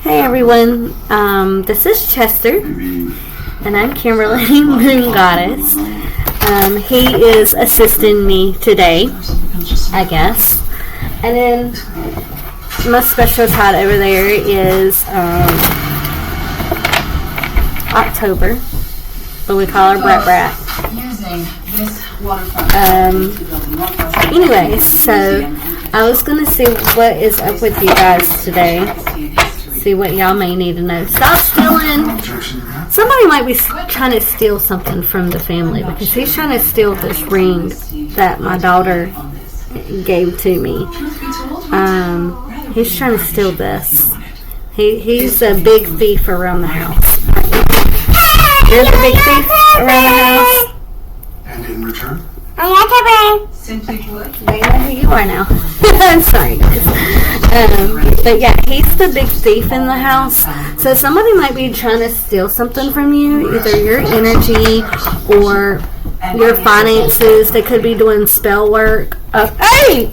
Hey everyone, this is Chester, and I'm Kimberly, Moon Goddess. He is assisting me today, I guess. And then my special tot over there is October, but we call her Brat Brat. Anyway, so I was going to see what is up with you guys today. See what y'all may need to know. Stop stealing. Somebody might be trying to steal something from the family because he's trying to steal this ring that my daughter gave to me. He's trying to steal this. He's a big thief around the house. You're the big thief around the house. And in return? Simply put, they know who you are now. I'm sorry, guys. But yeah, he's the big thief in the house. So somebody might be trying to steal something from you, either your energy or your finances. They could be doing spell work. Hey!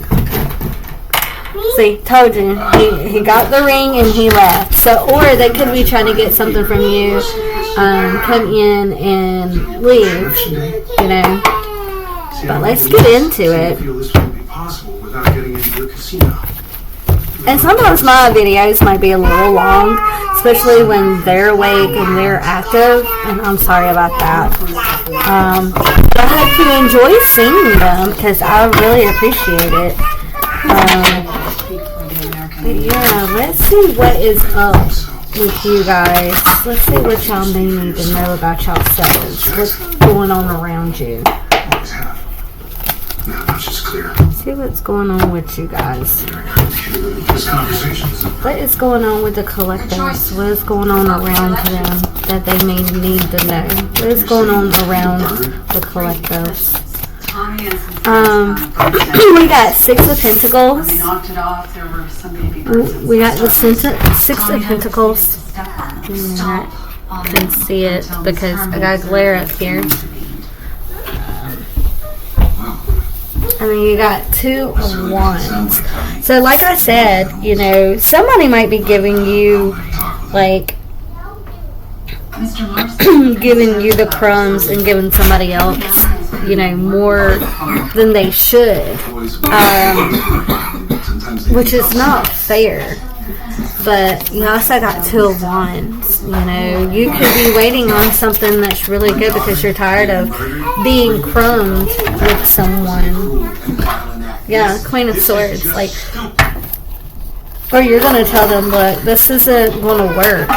See, told you. He got the ring and he left. So, or they could be trying to get something from you, come in and leave, you know. But let's get into it. And sometimes my videos might be a little long, especially when they're awake and they're active, and I'm sorry about that. But I hope you enjoy seeing them because I really appreciate it. But yeah, let's see what is up with you guys. Let's see what y'all may need to know about yourselves. What's going on around you. See what's going on with you guys. What is going on with the collectives? What is going on around them that they may need to know? What is going on around the collectives? We got Six of Pentacles. We got the Six of Pentacles. I can see it because I got glare up here. And then you got Two of Wands. So like I said, you know, somebody might be giving you, like, giving you the crumbs and giving somebody else, you know, more than they should. Which is not fair. But you also got Two of Wands. You know, you could be waiting on something that's really good because you're tired of being crumbed with someone. Yeah, Queen of Swords. Like, or you're going to tell them, look, this isn't going to work.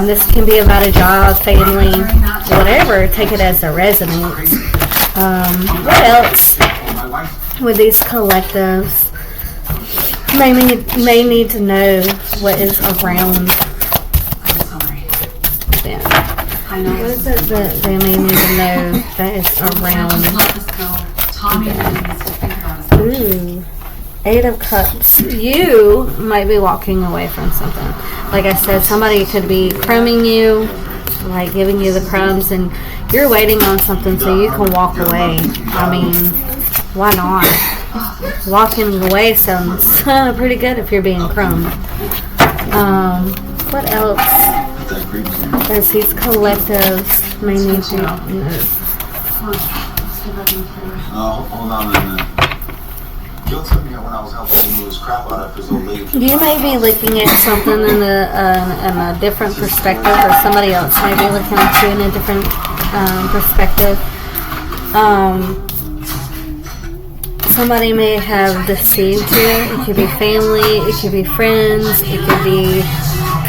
This can be about a job, family, whatever. Take it as a resonance. What else with these collectives? May need to know what is around them. What is it that they may need to know that is around them? Ooh. Eight of Cups. You might be walking away from something. Like I said, somebody could be crumbing you, like giving you the crumbs, and you're waiting on something so you can walk away. I mean, why not? Walking away sounds pretty good if you're being crumbed. What else? There's these collectives may need to know. Hold on a minute. You may be looking at something in a different perspective, or somebody else may be looking at you in a different perspective. Somebody may have deceived you. It could be family, it could be friends, it could be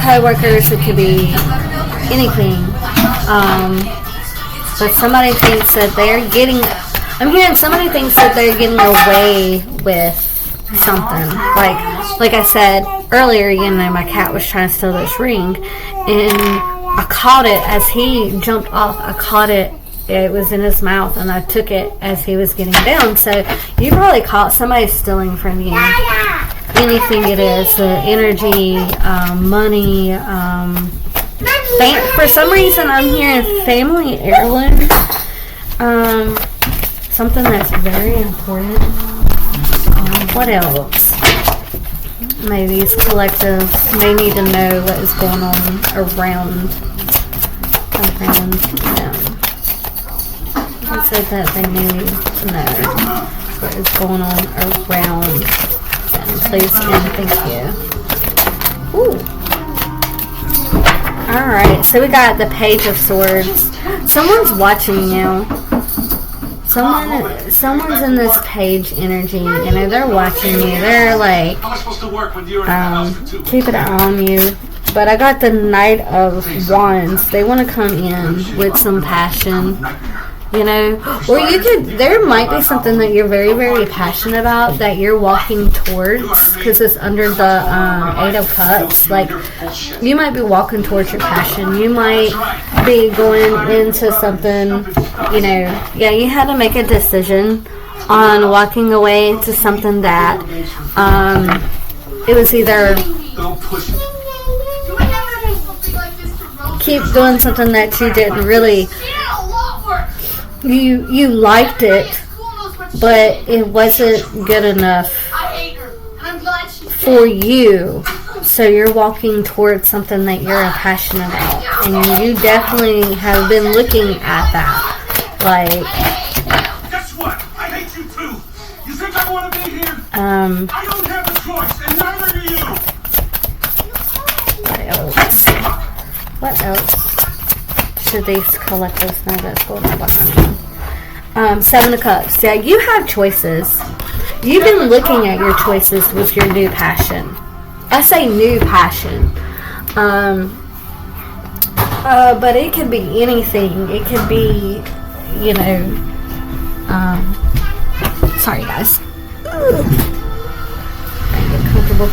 co-workers, it could be anything. But somebody thinks that they're getting, I'm hearing somebody thinks that they're getting away with something. Like I said earlier, you know, my cat was trying to steal this ring, and I caught it as he jumped off. I caught it. It was in his mouth, and I took it as he was getting down. So you probably caught somebody stealing from you. Anything it is, the energy, money. For some reason, I'm hearing family heirlooms. Something that's very important. What else? maybe these collectives may need to know what is going on around them. It said that they need to know what is going on around them. Please and thank you. Ooh. Alright, so we got the Page of Swords. Someone's watching you. Someone's in this page energy. You know, they're watching you. They're like, keep an eye on you. But I got the Knight of Wands. They want to come in with some passion. You know, or there might be something that you're very, very passionate about that you're walking towards, because it's under the Eight of Cups. Like, you might be walking towards your passion. You might be going into something, you know, yeah, you had to make a decision on walking away to something that, it was either keep doing something that you didn't really, you liked it, but it wasn't good enough for you. So you're walking towards something that you're passionate about, and you definitely have been looking at that. Like, guess what? I hate you too. You think I want to be here? I don't have a choice, and neither do you. What else should these collectives know that's going on behind them? Seven of Cups. Yeah, you have choices. You've been looking at your choices with your new passion. I say new passion. But it could be anything. It could be, you know, sorry guys. Get comfortable.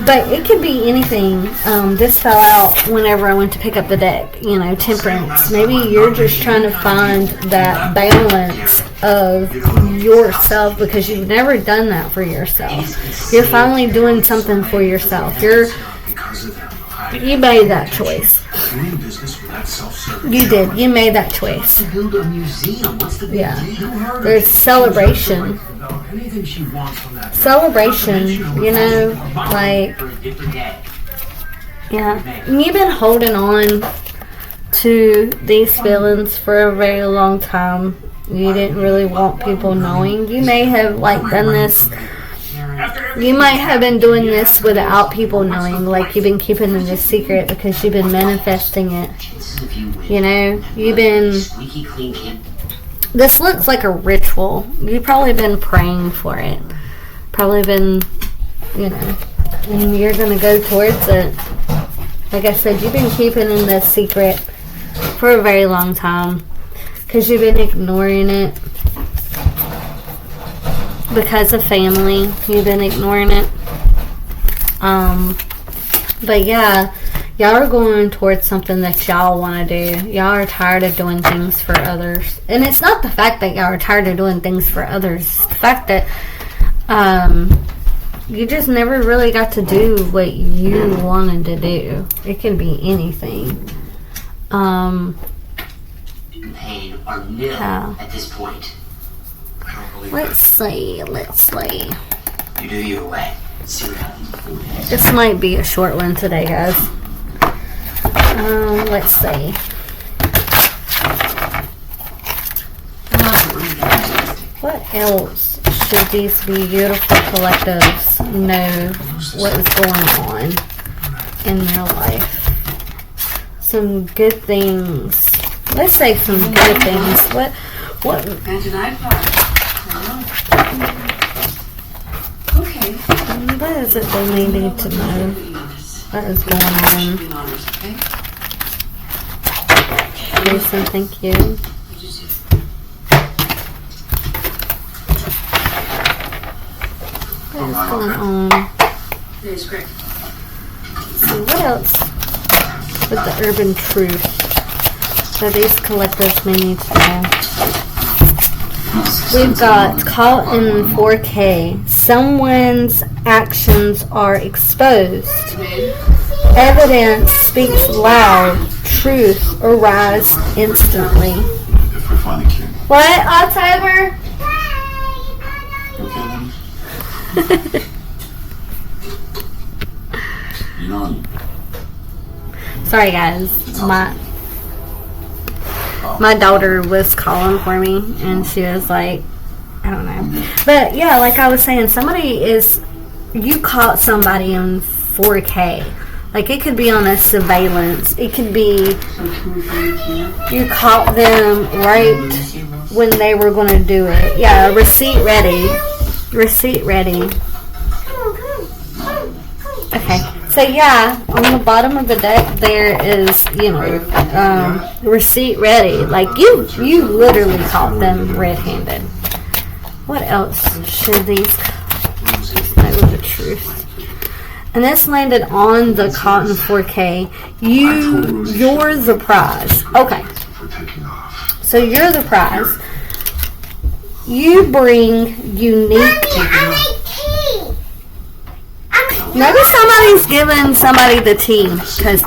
But it could be anything. This fell out whenever I went to pick up the deck. You know, Temperance. Maybe you're just trying to find that balance of yourself, because you've never done that for yourself. You're finally doing something for yourself. You made that choice. You did. You made that choice. Yeah. There's celebration. Celebration, you know, like, yeah. And you've been holding on to these feelings for a very long time. You didn't really want people knowing. You may have, like, done this. You might have been doing this without people knowing. Like, you've been keeping it a secret because you've been manifesting it. You know, you've been... This looks like a ritual. You've probably been praying for it. Probably been, you know, and you're going to go towards it. Like I said, you've been keeping in this secret for a very long time because you've been ignoring it. Because of family, you've been ignoring it. But yeah, y'all are going towards something that y'all want to do. Y'all are tired of doing things for others. And it's not the fact that y'all are tired of doing things for others. It's the fact that you just never really got to do what you wanted to do. It can be anything. Pain or nil at this point. Let's see. You do your way. See what happens. This might be a short one today, guys. Let's see. What else should these beautiful collectives know what is going on in their life? Some good things. Let's say some good things. What? Okay. What is it they may need to know? What is going on? Jason, thank you. What is going on? It's great. So what else with the urban truth that these collectives may need to know? We've got caught in 4K. Someone's actions are exposed. Evidence speaks loud. Truth arrives instantly. If we find the kid. What, October? Okay, then. None. Sorry, guys. My daughter was calling for me, and she was like, I don't know. But yeah, like I was saying, you caught somebody in 4K. Like, it could be on a surveillance. It could be you caught them right when they were going to do it. Yeah, receipt ready. Receipt ready. Okay. So, yeah, on the bottom of the deck there is, receipt ready. Like, you literally caught them red-handed. What else should these know the truth? And this landed on the cotton 4K. You're the prize. Okay. So you're the prize. You bring unique. Notice somebody's giving somebody the tea. Because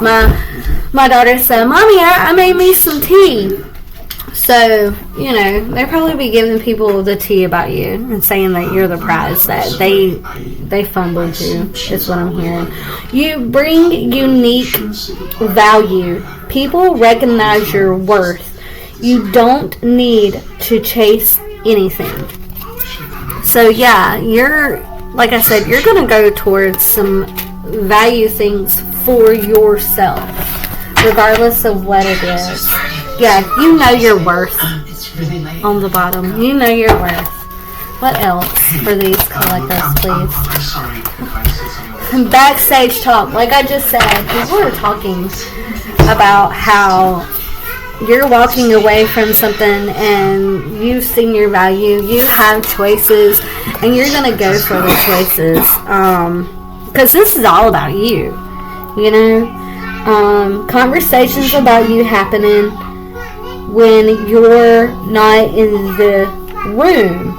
my daughter said, Mommy, I made me some tea. So, they'll probably be giving people the tea about you and saying that you're the prize, that they fumbled you, is what I'm hearing. You bring unique value. People recognize your worth. You don't need to chase anything. So, yeah, like I said, you're going to go towards some value things for yourself, regardless of what it is. Yeah, you know your worth. On the bottom, you know your worth. What else for these collectors, please? Backstage talk. Like I just said, people are talking about how you're walking away from something and you've seen your value. You have choices, and you're going to go for the choices. Because this is all about you. Conversations about you happening when you're not in the room.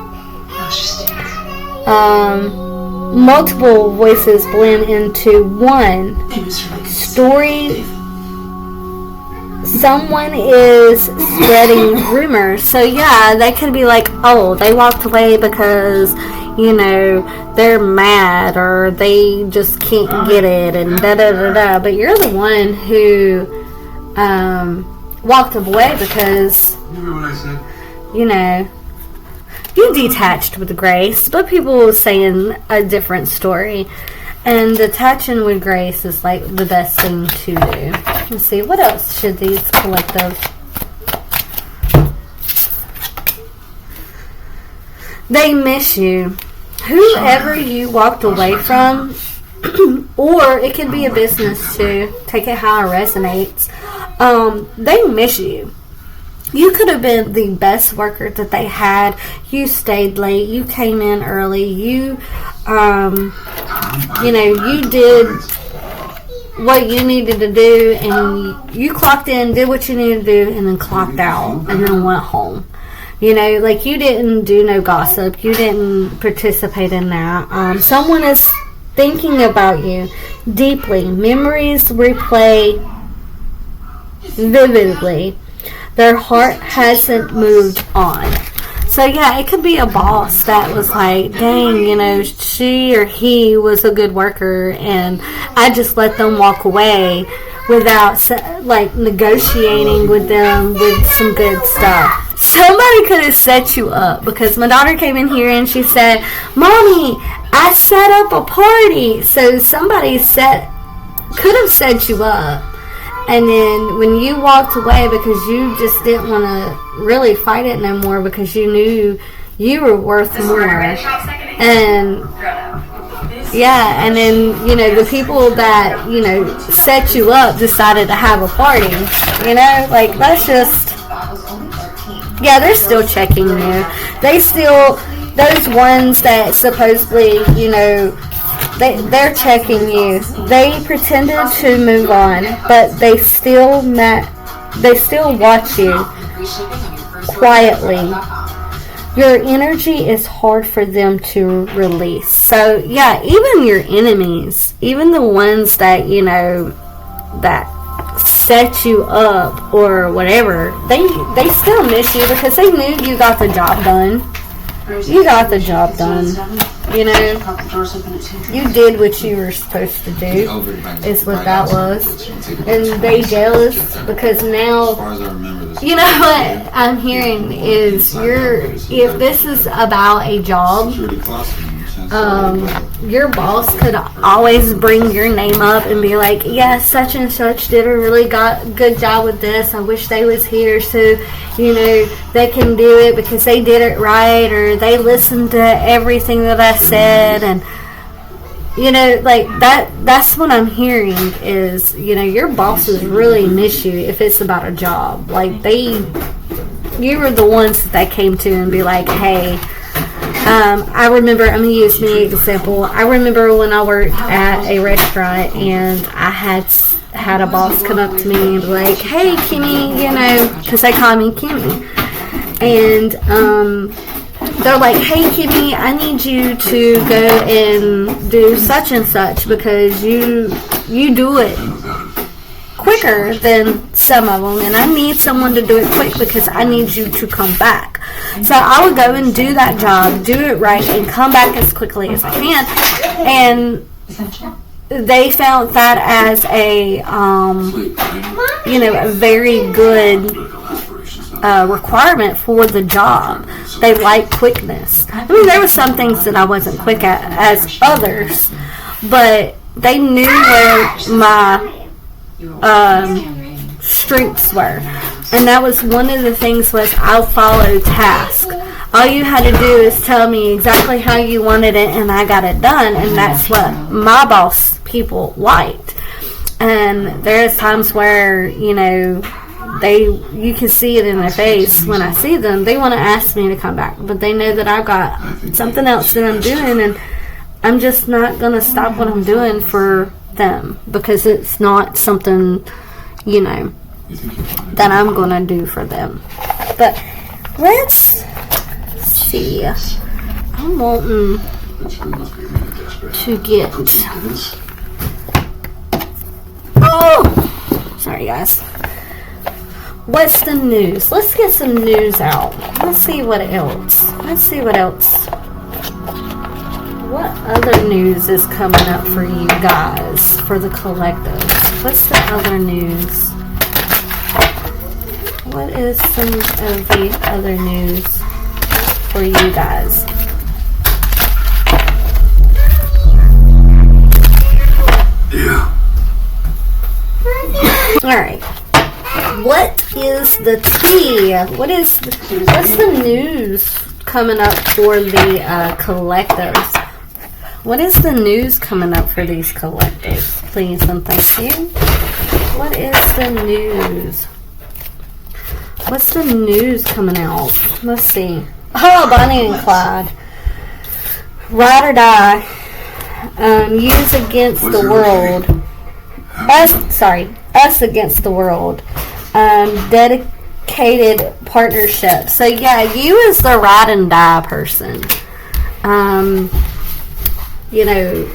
Multiple voices blend into one story. Someone is spreading rumors. So yeah, they could be like, oh, they walked away because they're mad, or they just can't get it, and da-da-da-da. But you're the one who walked away because, you detached with grace. But people are saying a different story. And detaching with grace is like the best thing to do. Let's see, what else should these collective... They miss you. Whoever you walked away from, or it could be a business too, take it how it resonates, they miss you. You could have been the best worker that they had. You stayed late. You came in early. You did what you needed to do, and you clocked in, did what you needed to do, and then clocked out, and then went home. You didn't do no gossip. You didn't participate in that. Someone is thinking about you deeply. Memories replay vividly. Their heart hasn't moved on. So yeah, it could be a boss that was like, dang, she or he was a good worker, and I just let them walk away without negotiating with them with some good stuff. Somebody could have set you up, because my daughter came in here and she said, Mommy, I set up a party. So somebody could have set you up. And then when you walked away because you just didn't want to really fight it no more, because you knew you were worth more. And yeah, and then, the people that, set you up decided to have a party. That's just... Yeah, they're still checking you. Those ones that supposedly, they're checking you. They pretended to move on, but they still watch you quietly. Your energy is hard for them to release. So, yeah, even your enemies, even the ones that, that set you up or whatever, they still miss you, because they knew you got the job done. You got the job done. You know, Pop the doors open at 2:30. you did what you were supposed to do, is what that was. And they jealous because now, As far as I remember this. you know what I'm hearing is if this is about a job, your boss could always bring your name up and be like, yeah, such and such did a really good job with this. I wish they was here so, you know, they can do it because they did it right, or they listened to everything that I said. And, you know, like that's what I'm hearing is, you know, your bosses really miss you if it's about a job. Like you were the ones that they came to and be like, hey, I remember, I'm going to use me as an example. I remember when I worked at a restaurant and I had a boss come up to me and be like, hey, Kimmy, you know, because they call me Kimmy. And they're like, hey, Kimmy, I need you to go and do such and such because you do it quicker than some of them, and I need someone to do it quick because I need you to come back. So I would go and do that job, do it right, and come back as quickly as I can. And they found that as a, you know, a very good requirement for the job. They like quickness. I mean, there were some things that I wasn't quick at as others, but they knew where my strengths were, and that was one of the things was I'll follow task. All you had to do is tell me exactly how you wanted it and I got it done, and that's what my boss people liked. And there's times where, you know, you can see it in their face when I see them. They want to ask me to come back, but they know that I've got something else that I'm doing, and I'm just not going to stop what I'm doing for them because it's not something, you know, that I'm going to do for them. But let's see. I'm wanting to get... Oh! Sorry, guys. What's the news? Let's get some news out. Let's see what else. What other news is coming up for you guys, for the collective? What's the other news? What is some of the other news for you guys? Yeah. Alright. What is the tea? What's the news coming up for the collectives? What is the news coming up for these collectives? Please and thank you. What is the news? What's the news coming out? Let's see. Oh, Bonnie and Clyde. Ride or die. Use against the world. Us against the world. Dedicated partnership. So yeah, you is the ride and die person. You know,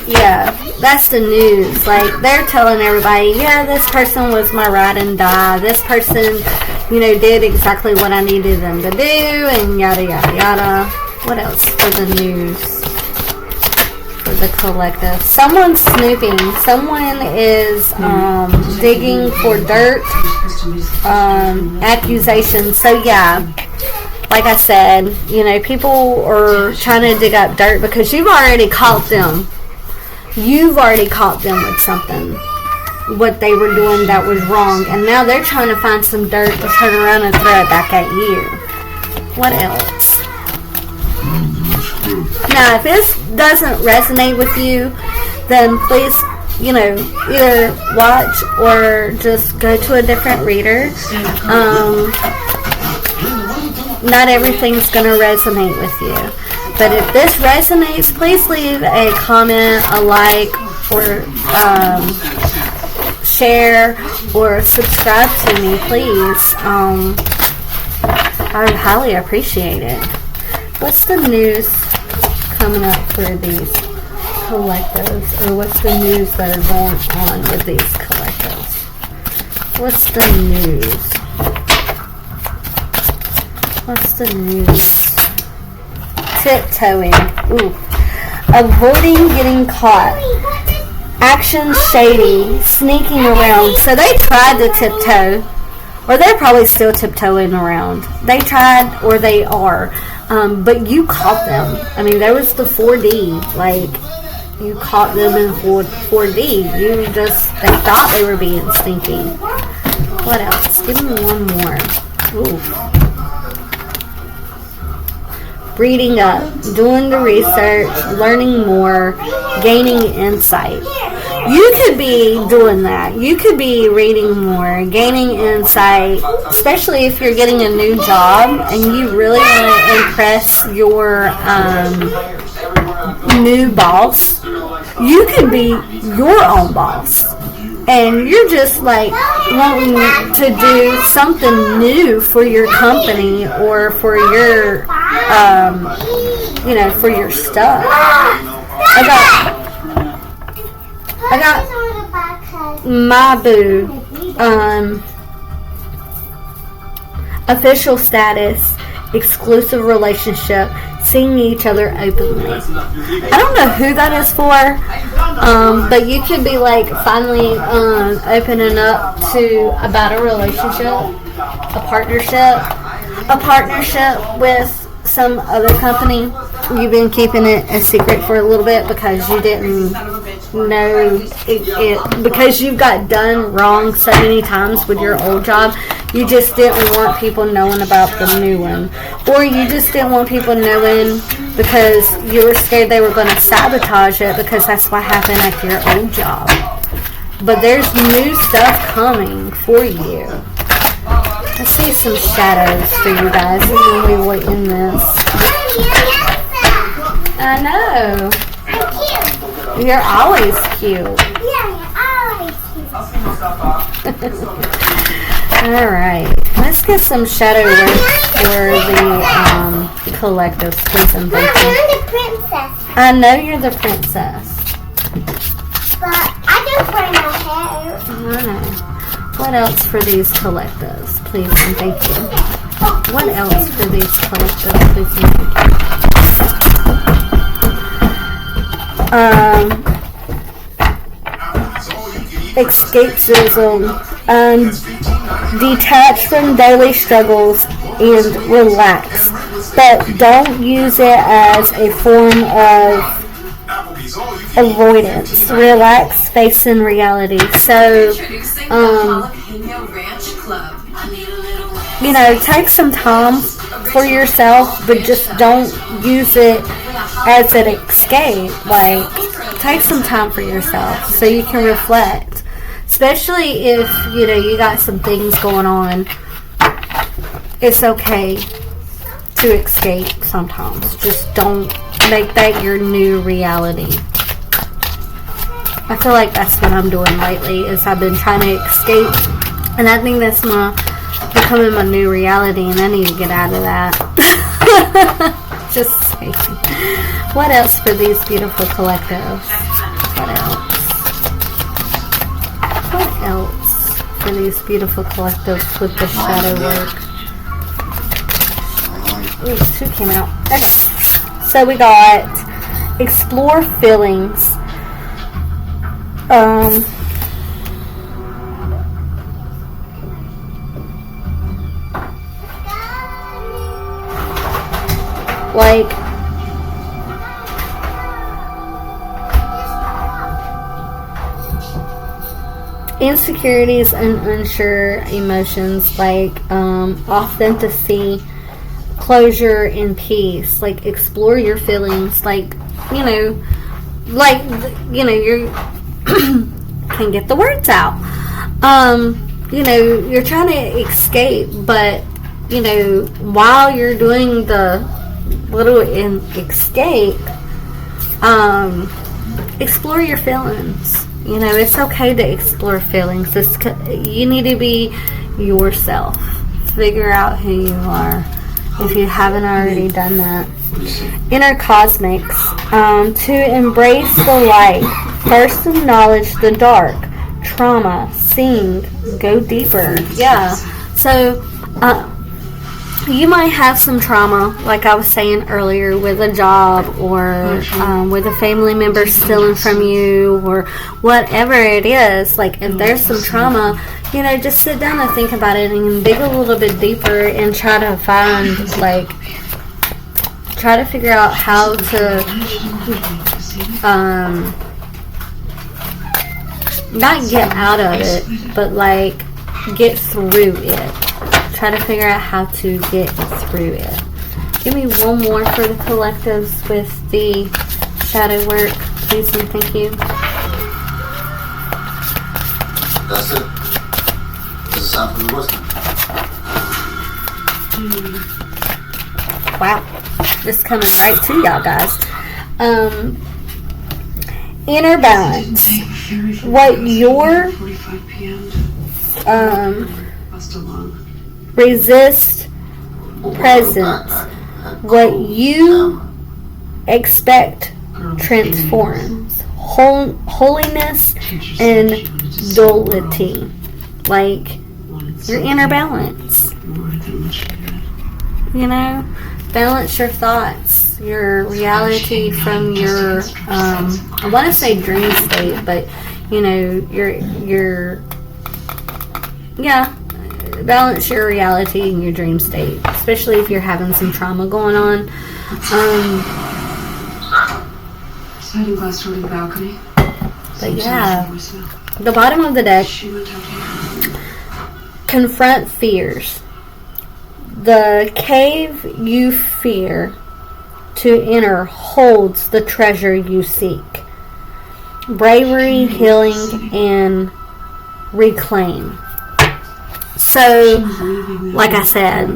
yeah, that's the news. Like, they're telling everybody, yeah, this person was my ride and die. This person, you know, did exactly what I needed them to do, and yada, yada, yada. What else for the news? For the collective. Someone's snooping. Someone is digging for dirt, accusations. So, yeah. Like I said, you know, people are trying to dig up dirt because you've already caught them. You've already caught them with something, what they were doing that was wrong. And now they're trying to find some dirt to turn around and throw it back at you. What else? Now, if this doesn't resonate with you, then please, you know, either watch or just go to a different reader. Not everything's going to resonate with you. But if this resonates, please leave a comment, a like, or share, or subscribe to me, please. I would highly appreciate it. What's the news coming up for these collectives? Or what's the news that are going on with these collectives? What's the news? What's the news? Tiptoeing. Ooh. Avoiding getting caught. Actions shady. Sneaking around. So they tried to tiptoe. Or they're probably still tiptoeing around. They tried or they are. But you caught them. I mean, there was the 4D. Like, you caught them in 4D. They thought they were being sneaky. What else? Give me one more. Ooh. Reading up, doing the research, learning more, gaining insight. You could be doing that. You could be reading more, gaining insight, especially if you're getting a new job and you really want to impress your new boss. You could be your own boss. And you're just like wanting to do something new for your company or for your, for your stuff. I got my boo, official status, exclusive relationship, seeing each other openly. I don't know who that is for, but you could be like finally opening up to about a relationship, a partnership with some other company. You've been keeping it a secret for a little bit because you didn't know it because you got done wrong so many times with your old job. You just didn't want people knowing about the new one, or you just didn't want people knowing because you were scared they were going to sabotage it, because that's what happened at your old job. But there's new stuff coming for you. I see some shadows for you guys when we were in this. I know. You're always cute. Alright. Let's get some shadow work for the collectives, please and thank you. I'm the princess. I know you're the princess. But I just wear my hair. I know. What else for these collectives, please and thank you? What else for these collectives, please and thank you? Escapism, detach from daily struggles and relax, but don't use it as a form of avoidance. Relax, facing reality. So, take some time for yourself, but just don't use it as an escape. Like, take some time for yourself so you can reflect. Especially if, you got some things going on. It's okay to escape sometimes. Just don't make that your new reality. I feel like that's what I'm doing lately, is I've been trying to escape. And I think that's becoming my new reality, and I need to get out of that. Just saying. What else for these beautiful collectives? What else for these beautiful collectives with the shadow work? Ooh, 2 came out. Okay. So we got explore feelings. Like, insecurities and unsure emotions, like authenticity, closure, and peace. Like, explore your feelings. Like, you can get the words out. You're trying to escape, but while you're doing the little escape, explore your feelings. It's okay to explore feelings. You need to be yourself. Figure out who you are if you haven't already done that. Inner cosmics. To embrace the light. First acknowledge the dark. Trauma. Sing. Go deeper. Yeah. So, you might have some trauma, like I was saying earlier, with a job or with a family member stealing from you or whatever it is. Like, if there's some trauma, you know, just sit down and think about it and dig a little bit deeper and try to find, like, try to figure out how to not get out of it, but like get through it. Try to figure out how to get through it. Give me one more for the collectives with the shadow work, please and thank you. That's it. Does it sound from the wisdom? Wow, just coming right to y'all guys. Inner balance. What your resist presence. What you expect transforms. Holiness and duality. Like your inner balance. You know, balance your thoughts, your reality from your I want to say dream state, but you know, your balance your reality and your dream state, especially if you're having some trauma going on. Sliding glass door to the balcony. But yeah, the bottom of the deck, confront fears. The cave you fear to enter holds the treasure you seek. Bravery, healing, and reclaim. So, like I said,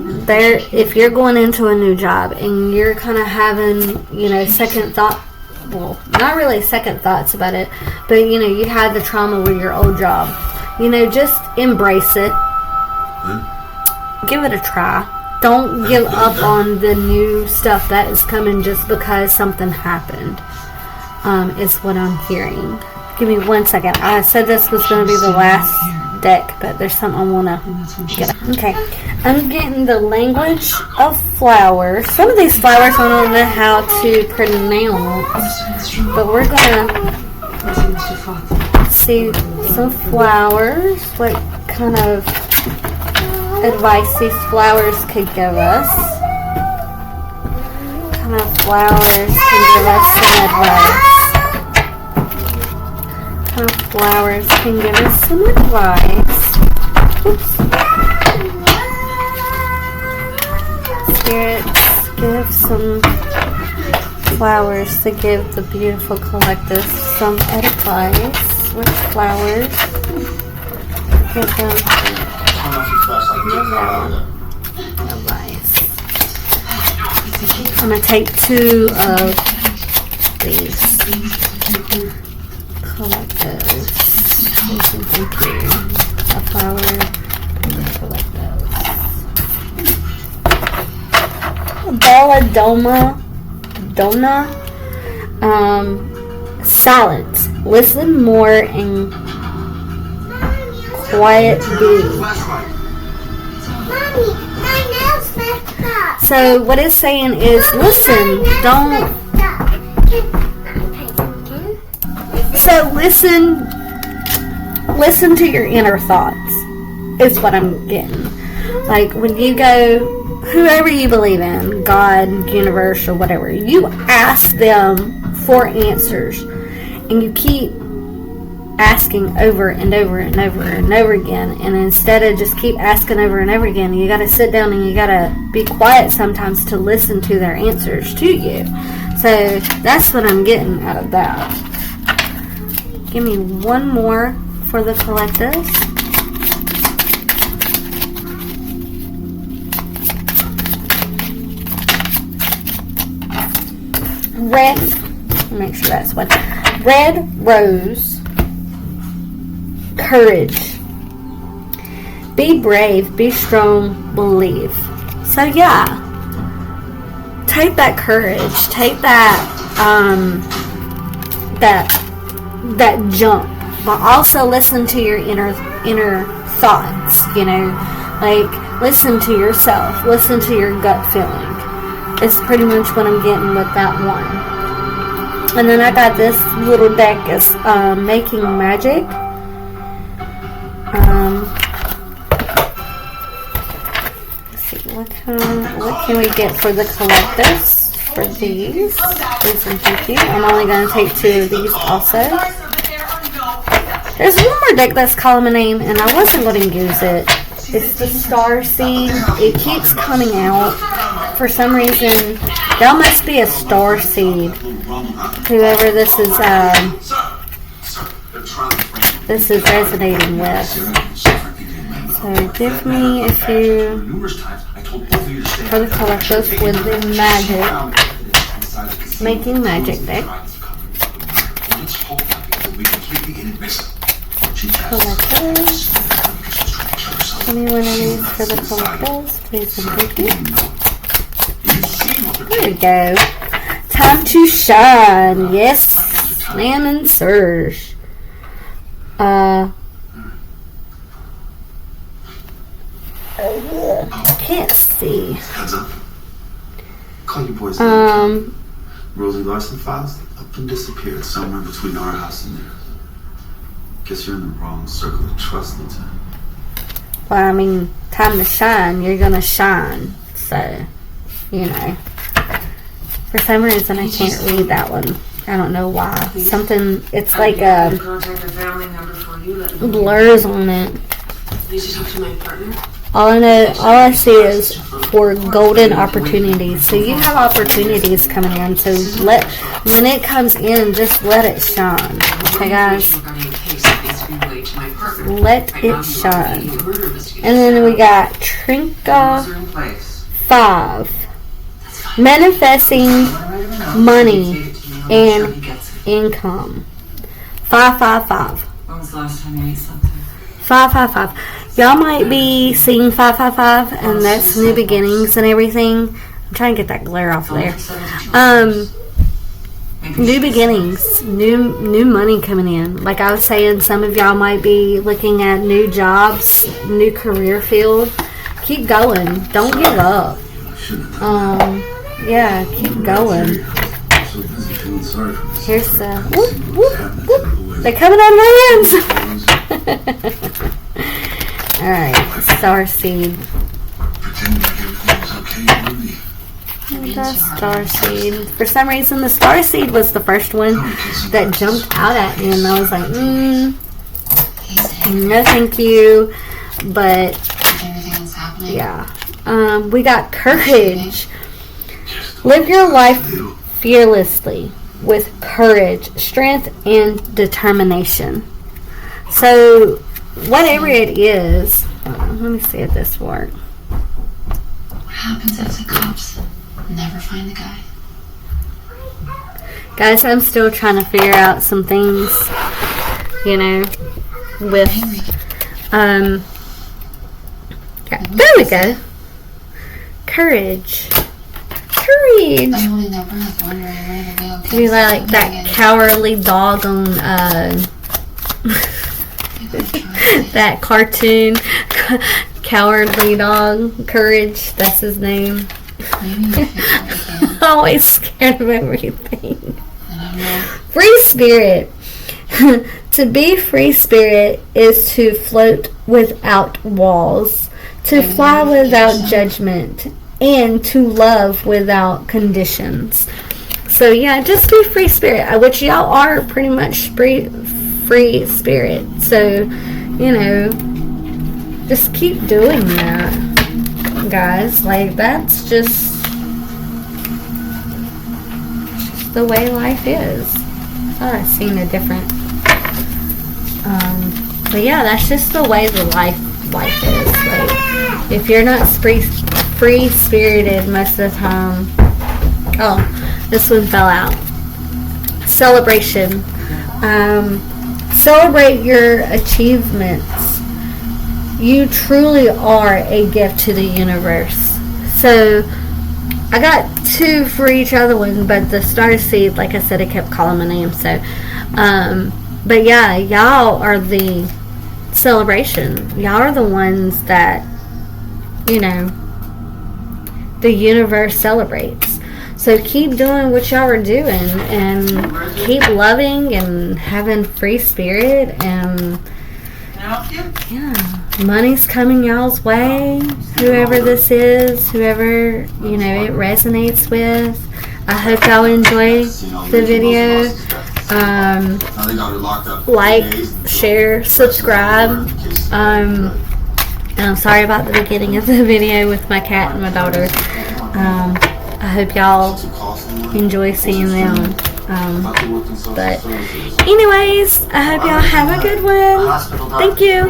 if you're going into a new job and you're kind of having, you know, second thought, well, not really second thoughts about it, but, you know, you had the trauma with your old job, you know, just embrace it. Give it a try. Don't give up on the new stuff that is coming just because something happened. Is what I'm hearing. Give me 1 second. I said this was going to be the last deck, but there's something I want to get. Okay. I'm getting the language of flowers. Some of these flowers I don't know how to pronounce, but we're going to see some flowers. What kind of advice these flowers could give us. What kind of flowers can give us some advice? What kind of flowers can give us some advice? Oops. Spirits, give some flowers to give the beautiful collective some advice. Which flowers? Give them advice. I'm going to take 2 of these collectives. Thank you. A flower. Collectives. Belladonna. Silence. Listen more and quiet be. So what it's saying is listen, don't. So listen to your inner thoughts is what I'm getting. Like when you go, whoever you believe in, God, universe, or whatever, you ask them for answers and you keep asking over and over and over and over again, and instead of just keep asking over and over again, you got to sit down and you got to be quiet sometimes to listen to their answers to you. So that's what I'm getting out of that. Give me one more for the collectives. Red, make sure that's one. Red rose. Courage. Be brave, be strong, believe. So yeah, take that courage, take that that jump, but also listen to your inner thoughts. You know, Like, listen to yourself. Listen to your gut feeling. It's pretty much what I'm getting with that one. And then I got this little deck. It's Making Magic. Let's see, what can we get for the collectors for these? Please and thank you. I'm only going to take 2 of these also. There's one more deck that's calling my name, and I wasn't going to use it. It's the Star Seed. It keeps coming out. For some reason, y'all must be a Star Seed. Whoever this is resonating with. So give me a few for the collectors with the magic. Making Magic deck. Collectors. 21 of these for the collectors, please and thank you. There we go. Time to shine. Yes, ma'am and sirs. Can't see. Heads up. Call your boys. Rosie Larson files up and disappeared somewhere between our house and theirs. Guess you're in the wrong circle of trust, Lieutenant. Well, I mean, time to shine. You're gonna shine. So, you know. For some reason, I can't read that one. I don't know why. Something, it's like a blurs on it. All I see is for golden opportunities. So you have opportunities coming in. So when it comes in, just let it shine. Okay, guys? Let it shine. And then we got Trinka 5. Manifesting money and income. 555. When was the last time you ate something? 555. Y'all might be seeing 555, and that's new beginnings and everything. I'm trying to get that glare off there. New beginnings, new money coming in. Like I was saying, some of y'all might be looking at new jobs, new career field. Keep going. Don't give up. Yeah, keep going. Here's the whoop, whoop, whoop. They're coming on my hands. Alright, Starseed. Pretend like everything's okay, Ruby. The Starseed. For some reason, the Starseed was the first one that jumped out at me, and I was like, no thank you. But, yeah. We got Courage. Live your life fearlessly with courage, strength, and determination. So, whatever it is, let me see if this works. What happens if the cops never find the guy? Guys, I'm still trying to figure out some things, you know, with, yeah, there we go. Courage. Courage. I'm holding that breath, wondering where the veil Be like that cowardly dog on, that cartoon. Cowardly dog. Courage, that's his name. I'm always scared of everything. Free spirit. To be free spirit is to float without walls, to fly without judgment, and to love without conditions. So yeah, just be free spirit, which y'all are pretty much free spirit. So, you know, just keep doing that, guys. Like, that's just the way life is. I thought I seen a different, but yeah, that's just the way the life is. Like, if you're not free spirited most of the time, oh, this one fell out. Celebration. Celebrate your achievements. You truly are a gift to the universe. So I got 2 for each other one, but the Starseed, like I said, it kept calling my name. So, but yeah, y'all are the celebration. Y'all are the ones that you know, the universe celebrates. So keep doing what y'all are doing, and keep loving and having free spirit, and yeah, money's coming y'all's way. Whoever this is, whoever, you know, it resonates with. I hope y'all enjoy the video. Like, share, subscribe. And I'm sorry about the beginning of the video with my cat and my daughter. I hope y'all enjoy seeing them. But anyways, I hope y'all have a good one. Thank you.